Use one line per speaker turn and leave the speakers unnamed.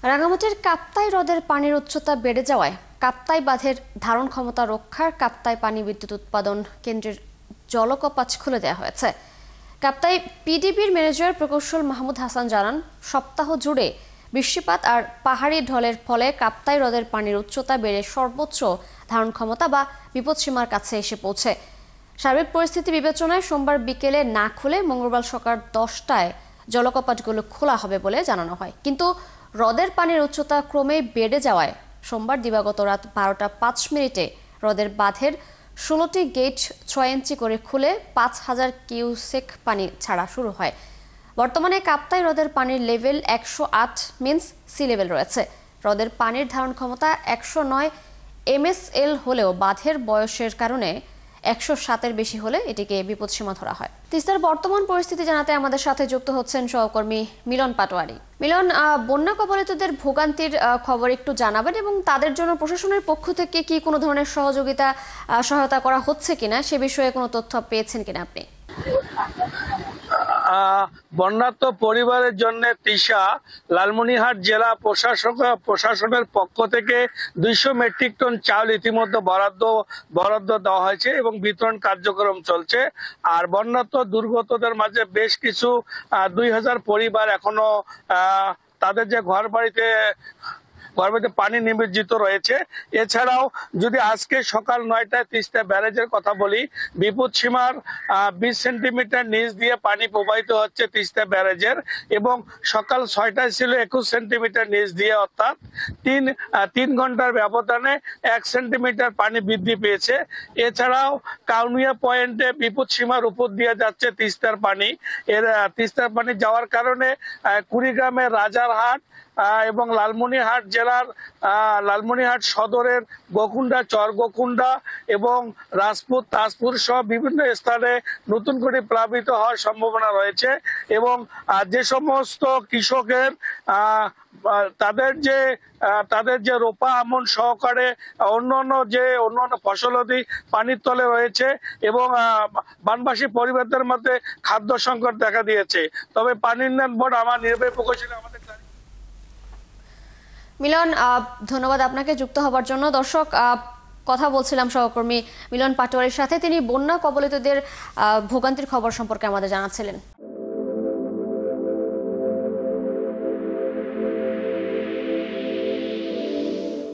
রাঙামাটির কাপ্তাই হ্রদের পানির উচ্চতা বেড়ে যাওয়ায় কাপ্তাই বাঁধের ধারণ ক্ষমতা রক্ষার কাপ্তাই পানি বিদ্যুৎ উৎপাদন কেন্দ্রের জলকপাট খুলে দেওয়া হয়েছে। কাপ্তাই পিডিবির ম্যানেজার প্রকৌশল মাহমুদ হাসান জানান, সপ্তাহ জুড়ে বৃষ্টিপাত আর পাহাড়ি ঢলের ফলে কাপ্তাই হ্রদের পানির উচ্চতা বেড়ে সর্বোচ্চ ধারণ ক্ষমতা বা বিপদসীমার কাছে এসে পৌঁছে। সার্বিক পরিস্থিতি বিবেচনায় সোমবার বিকেলে না খুলে মঙ্গলবার সকাল 10টায় জলকপাটগুলো খোলা হবে বলে জানানো হয়। কিন্তু হ্রদের পানির উচ্চতা ক্রমেই বেড়ে যাওয়ায় সোমবার দিবাগত রাত 12টা 5 মিনিটে হ্রদের বাঁধের 16টি গেট 6 ইঞ্চি করে খুলে 5000 কিউসেক পানি ছাড়া শুরু হয়। বর্তমানে কাপ্তাই হ্রদের পানির লেভেল 108 মিনস সি লেভেল রয়েছে। হ্রদের পানির ধারণ ক্ষমতা 109 এমএসএল হলেও বাঁধের বয়সের কারণে 107-এর বেশি হলে এটিকে বিপদসীমা ধরা হয়। তিস্তার বর্তমান পরিস্থিতি জানাতে আমাদের সাথে যুক্ত হচ্ছেন সহকর্মী মিলন পাটোয়ারি। মিলন, বন্যা কবলিতদের ভোগান্তির খবর একটু জানাবেন এবং তাদের জন্য প্রশাসনের পক্ষ থেকে কি কোনো ধরনের সহায়তা করা হচ্ছে কিনা সে বিষয়ে কোনো তথ্য পেয়েছেন কিনা আপনি?
বন্যার্ত পরিবারের জন্য তিশা লালমনিরহাট জেলা প্রশাসনের পক্ষ থেকে 200 মেট্রিক টন চাল ইতিমধ্যে বরাদ্দ দেওয়া হয়েছে এবং বিতরণ কার্যক্রম চলছে। আর বন্যার্ত দুর্গতদের মাঝে বেশ কিছু 2000 পরিবার এখনো তাদের যে ঘর বাড়িতে পানি নিমজ্জিত রয়েছে। এছাড়াও যদি আজকে সকাল 9টায় তিস্তা ব্যারেজের কথা বলি, বিপদ সীমার 20 সেন্টিমিটার নিচ দিয়ে পানি প্রবাহিত হচ্ছে তিস্তা ব্যারেজের, এবং সকাল 6টায় ছিল 21 সেন্টিমিটার নিচ দিয়ে, অর্থাৎ তিন ঘন্টার ব্যবধানে 1 সেন্টিমিটার পানি বৃদ্ধি পেয়েছে। এছাড়াও কাউনিয়া পয়েন্টে বিপদ সীমার উপর দিয়ে যাচ্ছে তিস্তার পানি। তিস্তার পানি যাওয়ার কারণে কুড়িগ্রামের রাজারহাট এবং লালমনিরহাট জেলার লালমনিরহাট সদরের গোকুন্ডা, চর গোকুন্ডা এবং রাজপুর, তাজপুর সহ বিভিন্ন স্থানে নতুন করে প্লাবিত হওয়ার সম্ভাবনা রয়েছে। এবং যে সমস্ত কৃষকের তাদের যে রোপা আমন সহকারে অন্যান্য ফসলাদি পানির তলে রয়েছে এবং বানবাসী পরিবারদের মধ্যে খাদ্য সংকট দেখা দিয়েছে। তবে পানি উন্নয়ন বোর্ড আমার নির্বাহী প্রকৌশলী আমাদের
মিলন, ধন্যবাদ আপনাকে যুক্ত হবার জন্য। দর্শক, কথা বলছিলাম সহকর্মী মিলন পাটোয়ারির সাথে, তিনি বন্যা কবলিতদের ভোগান্তির খবর সম্পর্কে আমাদের জানাচ্ছিলেন।